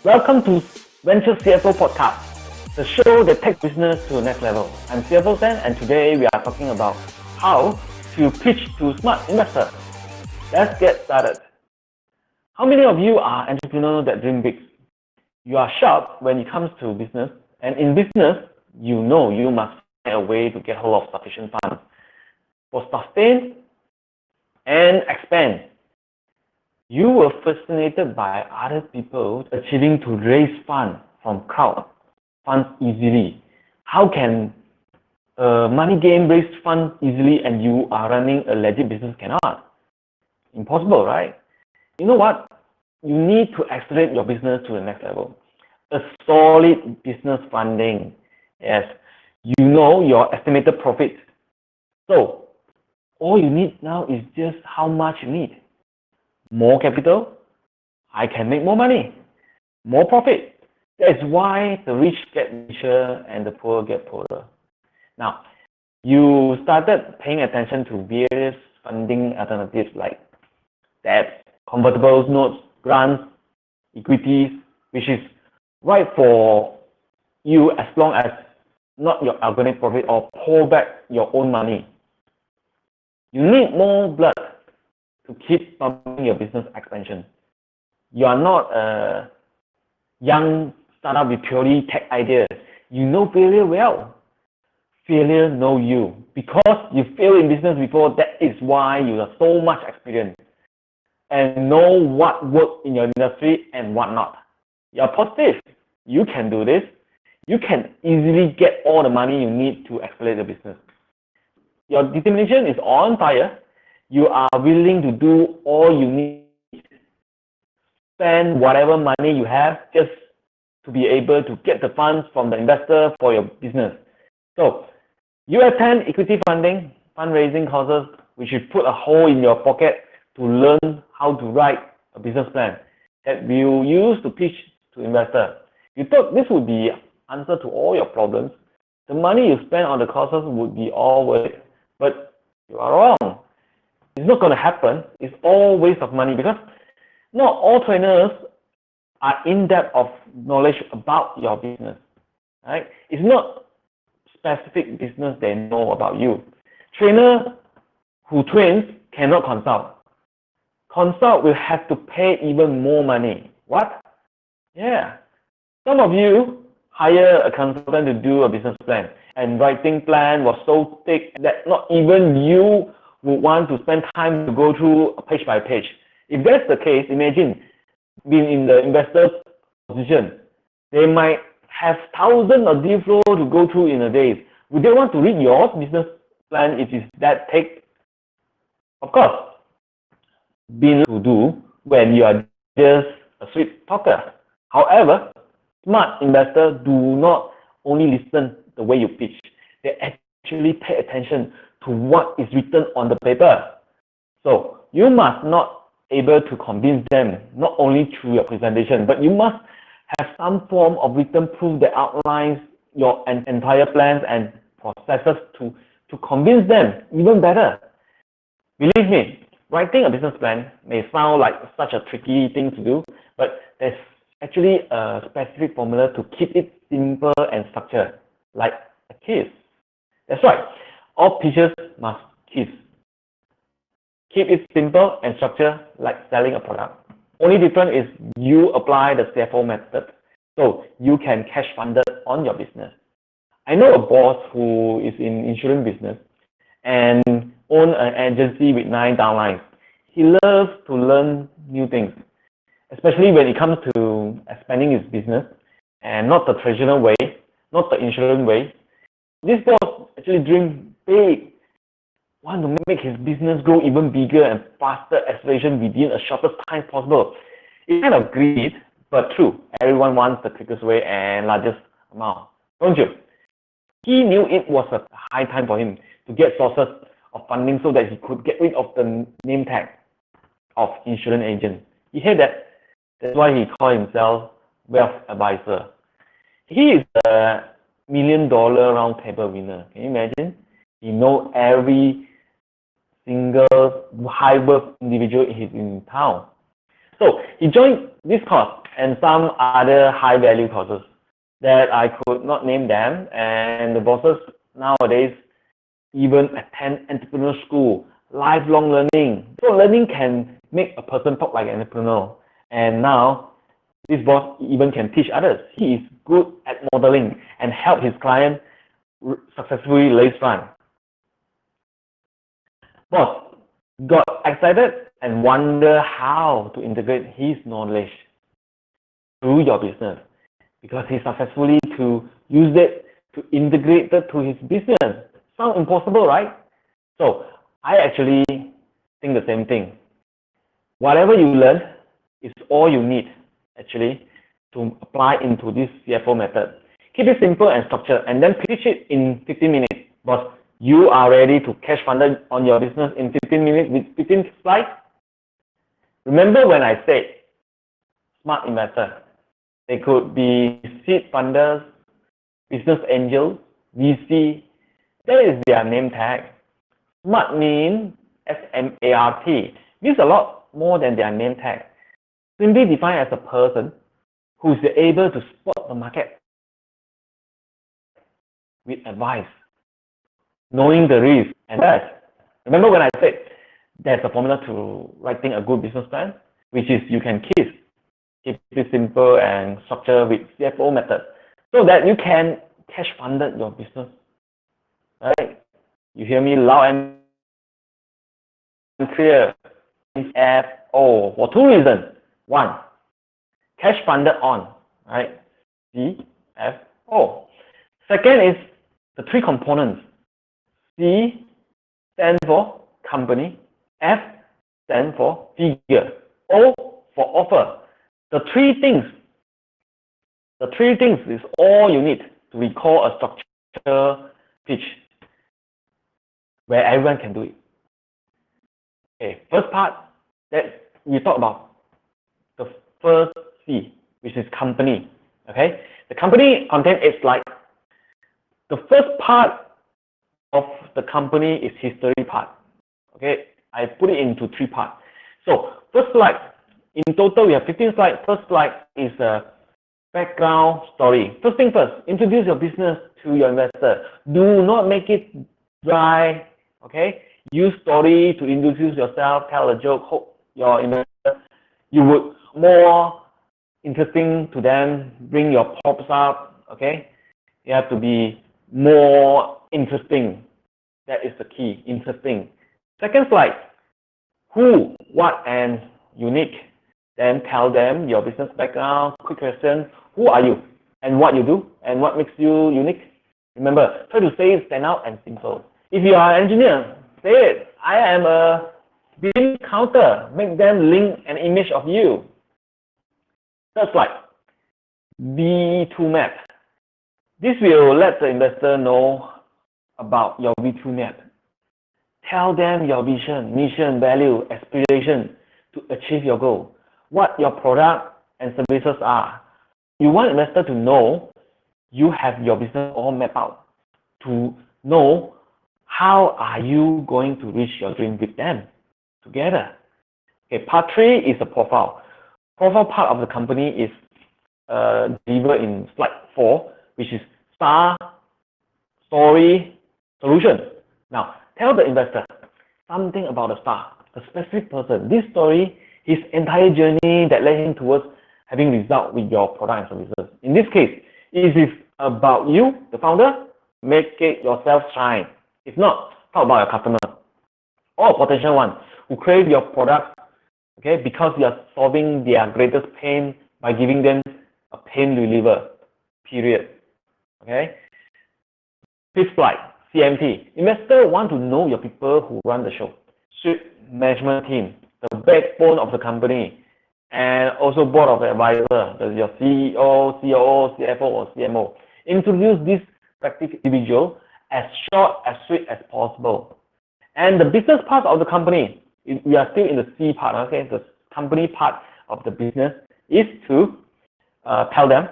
Welcome to Venture CFO Podcast, the show that takes business to the next level. I'm CFO Sam, and today we are talking about how to pitch to smart investors. Let's get started. How many of you are entrepreneurs that dream big? You are sharp when it comes to business, and in business, you know you must find a way to get hold of sufficient funds for sustain and expand. You were fascinated by other people achieving to raise funds from crowd funds easily. How can a money game raise funds easily and you are running a legit business? Cannot. Impossible, right? You know what? You need to accelerate your business to the next level. A solid business funding. Yes. You know your estimated profit. So, all you need now is just how much you need. More capital, I can make more money. More profit. That's why the rich get richer and the poor get poorer. Now, you started paying attention to various funding alternatives like debt, convertibles, notes, grants, equities, which is right for you as long as not your organic profit or pour back your own money. You need more blood to keep pumping your business expansion. You are not a young startup with purely tech ideas. You know failure well. Failure know you. Because you failed in business before, that is why you have so much experience and know what works in your industry and what not. You are positive. You can do this. You can easily get all the money you need to accelerate the business. Your determination is on fire. You are willing to do all you need. Spend whatever money you have just to be able to get the funds from the investor for your business. So, you attend equity funding, fundraising courses, which will put a hole in your pocket to learn how to write a business plan that you use to pitch to investors. You thought this would be answer to all your problems. The money you spend on the courses would be all worth it. But you are wrong. It's not going to happen. It's all waste of money because not all trainers are in depth of knowledge about your business. Right? It's not specific business they know about you. Trainer who trains cannot consult. Consult will have to pay even more money. What? Yeah. Some of you hire a consultant to do a business plan, and writing plan was so thick that not even you would want to spend time to go through page by page. If that's the case, imagine being in the investor's position. They might have thousands of deal flow to go through in a day. Would they want to read your business plan if it's that thick? Of course, being to do when you are just a sweet talker. However, smart investors do not only listen the way you pitch. They actually pay attention to what is written on the paper. So you must not able to convince them not only through your presentation, but you must have some form of written proof that outlines your entire plans and processes to convince them even better. Believe me, writing a business plan may sound like such a tricky thing to do, but there's actually a specific formula to keep it simple and structured, like a kiss. That's right. All pitches must kiss. Keep it simple and structured like selling a product. Only difference is you apply the CFO method so you can cash funded on your business. I know a boss who is in insurance business and own an agency with 9 downlines. He loves to learn new things, especially when it comes to expanding his business and not the traditional way, not the insurance way. This boss actually dreams big, want to make his business grow even bigger and faster acceleration within a shortest time possible. It's kind of greed, but true. Everyone wants the quickest way and largest amount, don't you? He knew it was a high time for him to get sources of funding so that he could get rid of the name tag of insurance agent. He hated that. That's why he called himself wealth advisor. He is a $1 million round table winner. Can you imagine? He knows every single high-worth individual in town. So he joined this course and some other high-value courses that I could not name them, and the bosses nowadays even attend entrepreneur school, lifelong learning. So learning can make a person talk like an entrepreneur. And now this boss even can teach others. He is good at modeling and help his client successfully raise funds. Boss got excited and wonder how to integrate his knowledge to your business, because he successfully to use it to integrate it to his business. Sound impossible, right? So I actually think the same thing. Whatever you learn is all you need actually to apply into this CFO method. Keep it simple and structured, and then teach it in 15 minutes. But you are ready to cash funded on your business in 15 minutes with 15 slides? Remember when I said smart investor? They could be seed funders, business angels, VC. That is their name tag. Smart means S-M-A-R-T. Means a lot more than their name tag. Simply defined as a person who is able to spot the market with advice, knowing the risk, and that. Remember when I said there's a formula to writing a good business plan, which is you can keep it simple and structured with CFO method, so that you can cash funded your business. Right? You hear me loud and clear. CFO for two reasons. One, cash funded on, right? CFO. Second is the three components. C stands for company, F stands for figure, O for offer. The three things is all you need to recall a structure pitch where everyone can do it. Okay, first part that we talk about the first C, which is company. Okay, the company content is like the first part of the company is history part. Okay, I put it into three parts. So first slide, in total we have 15 slides. First slide is a background story. First thing first, introduce your business to your investor. Do not make it dry. Okay, use story to introduce yourself, tell a joke, hope your investor you would more interesting to them, bring your props up. Okay, you have to be more interesting. That is the key, interesting. Second slide, who, what, and unique. Then tell them your business background. Quick question, who are you and what you do and what makes you unique? Remember, try to say it stand out and simple. If you are an engineer, say it. I am a bean counter. Make them link an image of you. Third slide, V2 map. This will let the investor know about your V2 map. Tell them your vision, mission, value, aspiration to achieve your goal. What your product and services are. You want investor to know you have your business all mapped out, to know how are you going to reach your dream with them together. Okay, part 3 is a profile. Profile part of the company is delivered in slide 4, which is star, story, solution. Now, tell the investor something about the star, a specific person. This story, his entire journey that led him towards having result with your product and services. In this case, it is about you, the founder. Make it yourself shine. If not, talk about your customer or potential one who crave your product, okay, because you are solving their greatest pain by giving them a pain reliever, period. Okay. Fifth slide, CMT. Investor want to know your people who run the show. Suite management team, the backbone of the company, and also board of advisors, your CEO, COO, CFO, or CMO. Introduce this practical individual as short, as sweet as possible. And the business part of the company, we are still in the C part, okay? The company part of the business is to tell them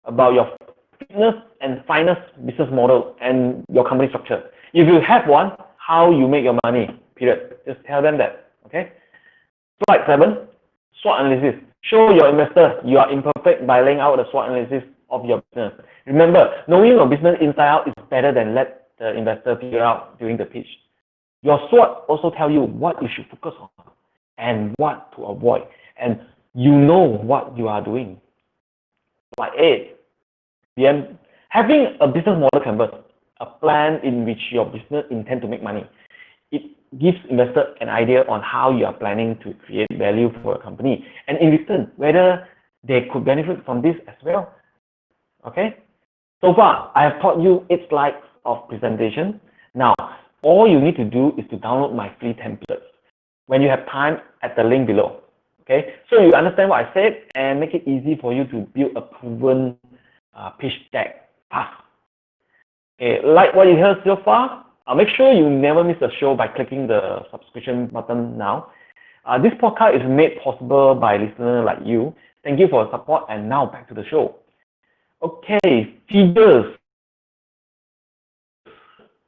about your fitness and finest business model and your company structure. If you have one, how you make your money, period. Just tell them that. Okay. Slide 7, SWOT analysis. Show your investor you are imperfect by laying out the SWOT analysis of your business. Remember, knowing your business inside out is better than let the investor figure out during the pitch. Your SWOT also tell you what you should focus on and what to avoid, and you know what you are doing. Slide 8, having a business model canvas, a plan in which your business intends to make money. It gives investors an idea on how you are planning to create value for your company, and in return, whether they could benefit from this as well. Okay? So far, I have taught you 8 slides of presentation. Now, all you need to do is to download my free templates when you have time at the link below. Okay? So you understand what I said and make it easy for you to build a proven pitch deck fast. Okay, like what you heard so far, make sure you never miss a show by clicking the subscription button now. This podcast is made possible by listeners like you. Thank you for your support, and now back to the show. Okay, figures.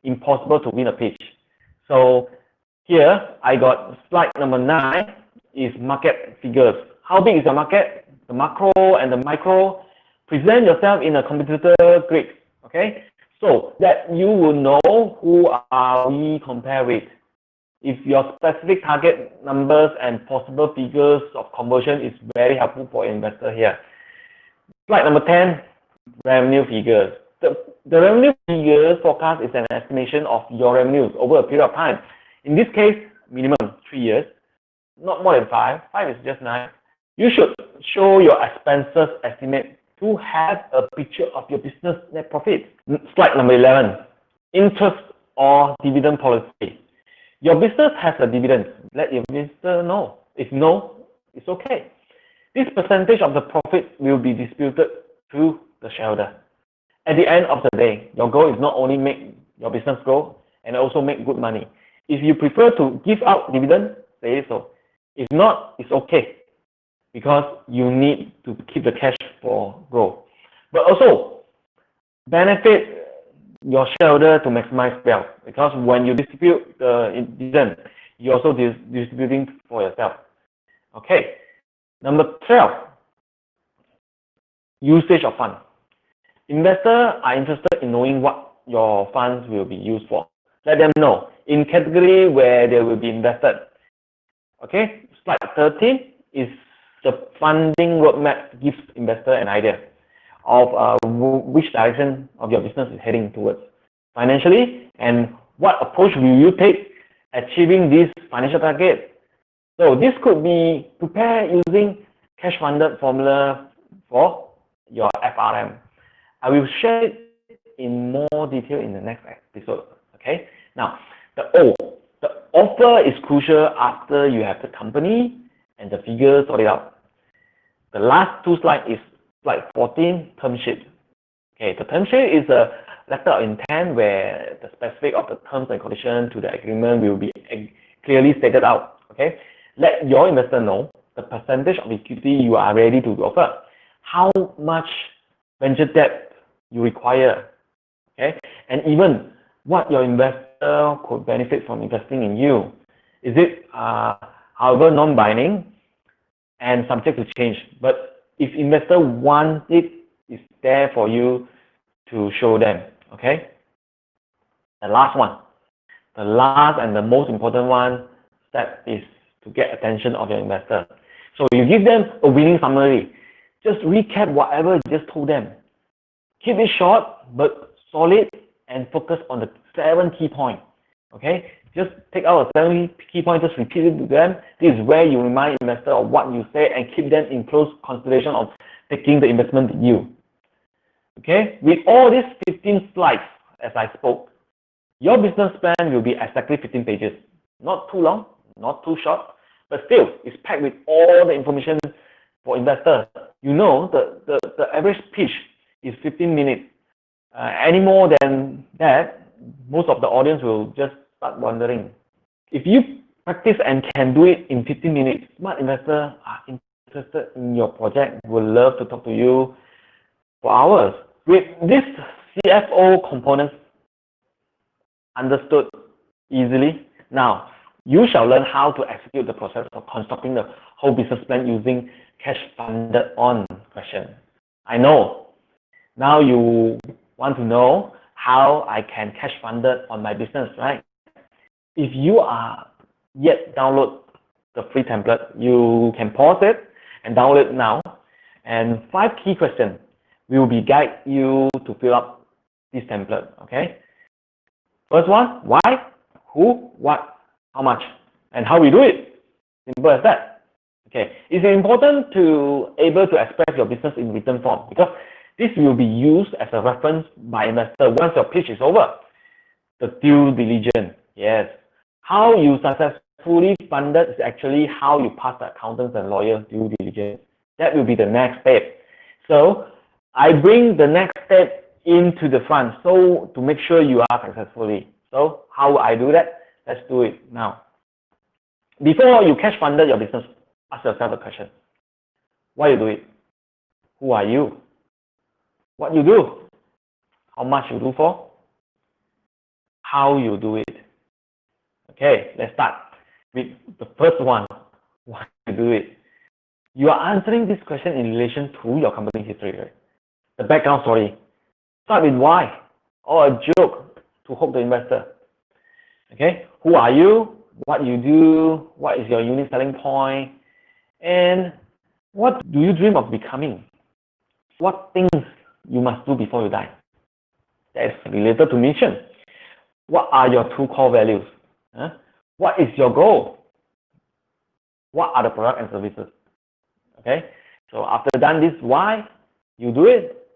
Impossible to win a pitch. So here I got slide number 9 is market figures. How big is the market? The macro and the micro. Present yourself in a competitor grid. Okay, so that you will know who are we compare with. If your specific target numbers and possible figures of conversion is very helpful for an investor here. Slide number 10, revenue figures. The revenue figures forecast is an estimation of your revenues over a period of time. In this case, minimum 3 years, not more than 5. 5 is just nice. You should show your expenses estimate to have a picture of your business net profit. Slide number 11, interest or dividend policy. Your business has a dividend. Let your investor know. If no, it's okay. This percentage of the profit will be distributed to the shareholder. At the end of the day, your goal is not only make your business grow and also make good money. If you prefer to give out dividend, say so. If not, it's okay, because you need to keep the cash for growth. But also, benefit your shareholder to maximize wealth, because when you distribute the dividend, you're also distributing for yourself. Okay. Number 12, usage of funds. Investors are interested in knowing what your funds will be used for. Let them know in category where they will be invested. Okay, slide 13 is the funding roadmap. Gives investor an idea of which direction of your business is heading towards financially, and what approach will you take achieving this financial target. So this could be prepared using cash funded formula for your FRM. I will share it in more detail in the next episode. Okay. Now, the offer is crucial after you have the company and the figures sorted out. The last 2 slides is slide 14, term sheet. Okay, the term sheet is a letter of intent where the specific of the terms and conditions to the agreement will be clearly stated out. Okay, let your investor know the percentage of equity you are ready to offer, how much venture debt you require, okay, and even what your investor could benefit from investing in you. Is it, however, non-binding and subject to change? But if investor wants it, it's there for you to show them. Okay. The last one, the last and the most important one step is to get attention of your investor. So you give them a winning summary. Just recap whatever you just told them. Keep it short but solid and focus on the 7 key points. Okay, just take out the 7 key points, just repeat it to them. This is where you remind investor of what you say and keep them in close consideration of taking the investment with you. Okay, with all these 15 slides as I spoke, your business plan will be exactly 15 pages. Not too long, not too short, but still it's packed with all the information for investors. You know, the average pitch is 15 minutes. Any more than that, most of the audience will just start wondering. If you practice and can do it in 15 minutes, smart investors are interested in your project, would love to talk to you for hours. With this CFO components understood easily, now You shall learn how to execute the process of constructing the whole business plan using cash funded on question. I know. Now you want to know how I can cash funded on my business, right? If you are yet download the free template, you can pause it and download it now. And 5 key questions will be guide you to fill up this template, okay? First one, why, who, what, how much, and how we do it. Simple as that. Okay, it's important to able to express your business in written form because this will be used as a reference by investor once your pitch is over. The due diligence, yes. How you successfully funded is actually how you pass the accountants and lawyers due diligence. That will be the next step. So I bring the next step into the front so to make sure you are successfully. So how I do that? Let's do it now. Before you cash funded your business, ask yourself a question. Why you do it? Who are you? What you do? How much you do for? How you do it? Okay, let's start with the first one. Why you do it? You are answering this question in relation to your company history, right? The background story. Start with why or a joke to hook the investor. Okay, who are you? What you do? What is your unique selling point? And what do you dream of becoming? What things you must do before you die? That is related to mission. What are your 2 core values? What is your goal? What are the products and services? Okay, so after done this, why you do it?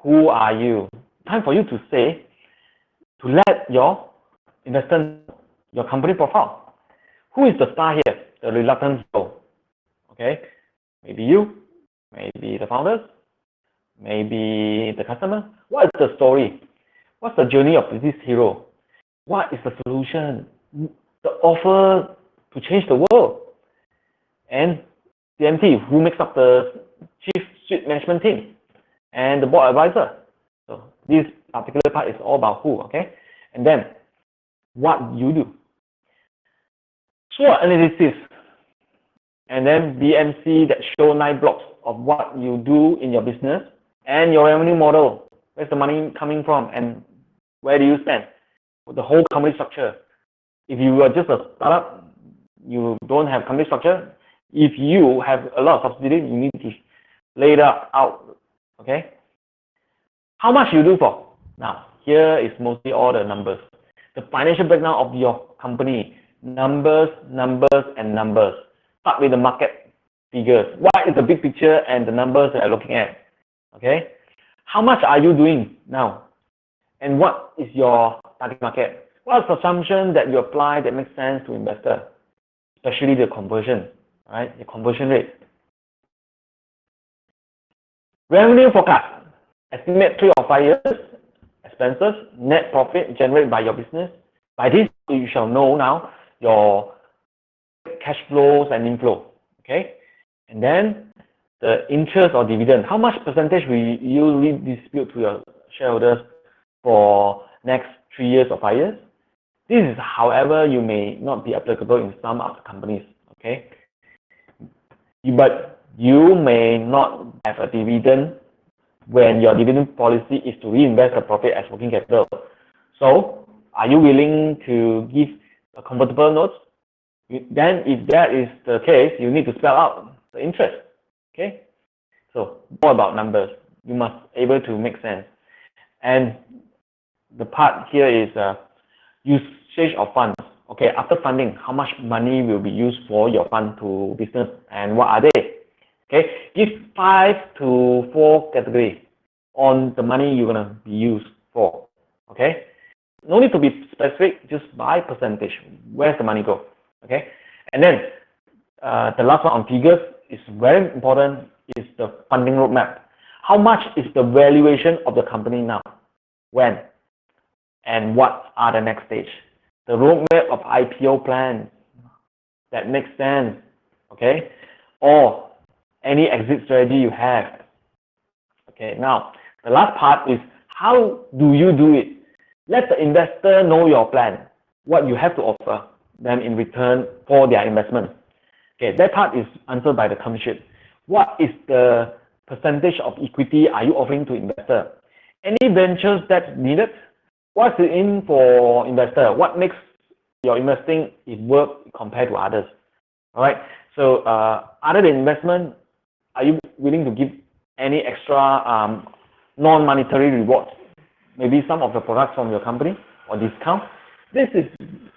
Who are you? Time for you to say, to let your investor know your company profile. Who is the star here? The reluctant soul. Okay, maybe you, maybe the founders, maybe the customer. What is the story? What's the journey of this hero? What is the solution? The offer to change the world? And CMT, who makes up the chief suite management team and the board advisor. So this particular part is all about who, okay? And then what you do. SWOT analysis. And then BMC that show 9 blocks of what you do in your business and your revenue model. Where's the money coming from and where do you spend? The whole company structure. If you are just a startup, you don't have company structure. If you have a lot of subsidies, you need to lay that out. Okay? How much you do for? Now, here is mostly all the numbers. The financial breakdown of your company. Numbers, numbers, and numbers. Start with the market figures. What is the big picture and the numbers that you're looking at? Okay? How much are you doing now? And what is your target market? What's the assumption that you apply that makes sense to investor? Especially the conversion, right? The conversion rate. Revenue forecast. Estimate 3 or 5 years. Expenses, net profit generated by your business. By this, you shall know now your cash flows and inflow. Okay? And then the interest or dividend. How much percentage will you usually distribute to your shareholders for next 3 years or 5 years? This is, however, you may not be applicable in some other companies. Okay? But you may not have a dividend when your dividend policy is to reinvest the profit as working capital. So, are you willing to give a convertible note? Then, if that is the case, you need to spell out the interest. Okay? So, more about numbers. You must be able to make sense. And the part here is usage of funds. Okay, after funding, how much money will be used for your fund to business and what are they? Okay, give 5 to 4 categories on the money you're gonna be used for. Okay, no need to be specific, just by percentage. Where's the money go? Okay, and then the last one on figures is very important. Is the funding roadmap. How much is the valuation of the company now? When? And what are the next stage? The roadmap of IPO plan that makes sense, okay? Or any exit strategy you have. Okay, now the last part is how do you do it? Let the investor know your plan, what you have to offer. them in return for their investment. Okay, that part is answered by the term sheet. What is the percentage of equity are you offering to investor? Any ventures that's needed? What's it in for investor? What makes your investing it work compared to others? All right. So other than investment, are you willing to give any extra non-monetary rewards? Maybe some of the products from your company or discount. This is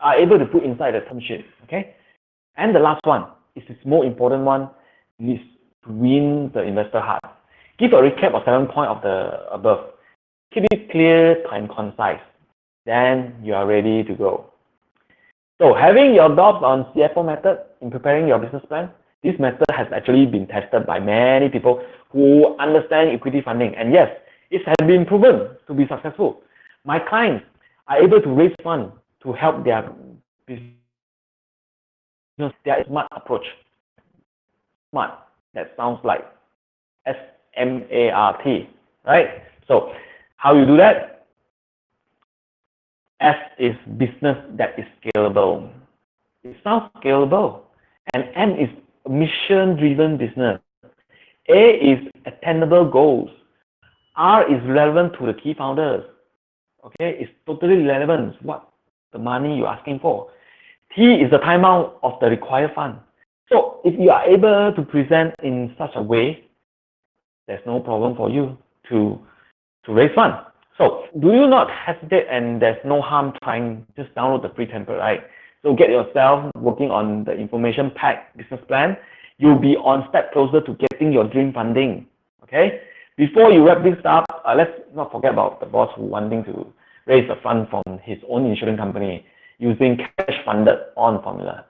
are able to put inside the term sheet. Okay. And the last one is this more important one is to win the investor heart. Give a recap of 7 points of the above. Keep it clear and concise. Then you are ready to go. So having your doubts on CFO method in preparing your business plan, this method has actually been tested by many people who understand equity funding. And yes, it has been proven to be successful. My clients are able to raise funds to help their business. Their smart approach. Smart. That sounds like S-M-A-R-T, right? So how you do that? S is business that is scalable. It sounds scalable. And M is mission-driven business. A is attainable goals. R is relevant to the key founders. Okay, it's totally relevant what the money you're asking for. T is the timeout of the required fund. So if you are able to present in such a way, there's no problem for you to raise funds. So do you not hesitate, and there's no harm trying, just download the free template, right? So get yourself working on the information pack business plan. You'll be one step closer to getting your dream funding. Okay? Before you wrap this up, let's not forget about the boss who wanting to raise a fund from his own insurance company using cash funded on formula.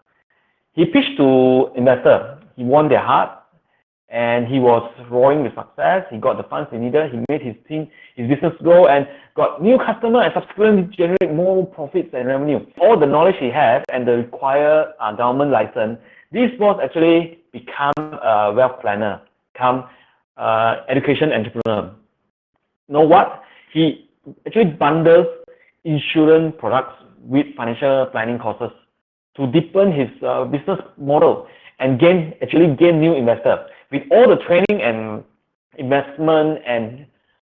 He pitched to investor. He won their heart, and he was roaring with success. He got the funds he needed. He made his team, his business grow, and got new customer and subsequently generate more profits and revenue. All the knowledge he had and the required government license, this was actually become a wealth planner, become education entrepreneur. You know what? He actually bundles insurance products with financial planning courses to deepen his business model and actually gain new investors. With all the training and investment and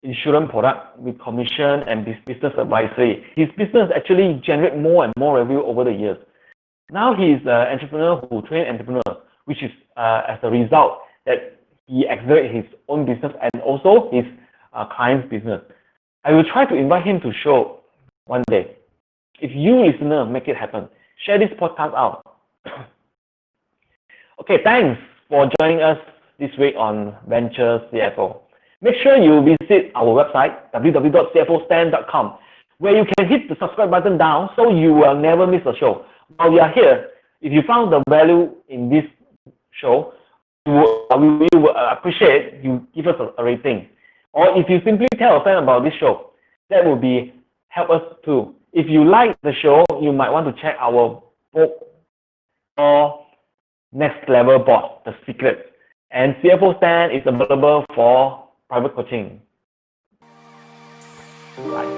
insurance product with commission and business advisory, his business actually generate more and more revenue over the years. Now he is an entrepreneur who train entrepreneurs, which is as a result that he accelerates his own business and also his client's business. I will try to invite him to show one day. If you listener make it happen, share this podcast out. Okay, thanks for joining us this week on Venture CFO. Make sure you visit our website, www.cfostand.com, where you can hit the subscribe button down so you will never miss a show. While you are here, if you found the value in this show, we will appreciate you give us a rating. Or if you simply tell a friend about this show, that will be help us too. If you like the show, you might want to check our book or Next Level Boss, The Secret. And CFO Stand is available for private coaching. Bye.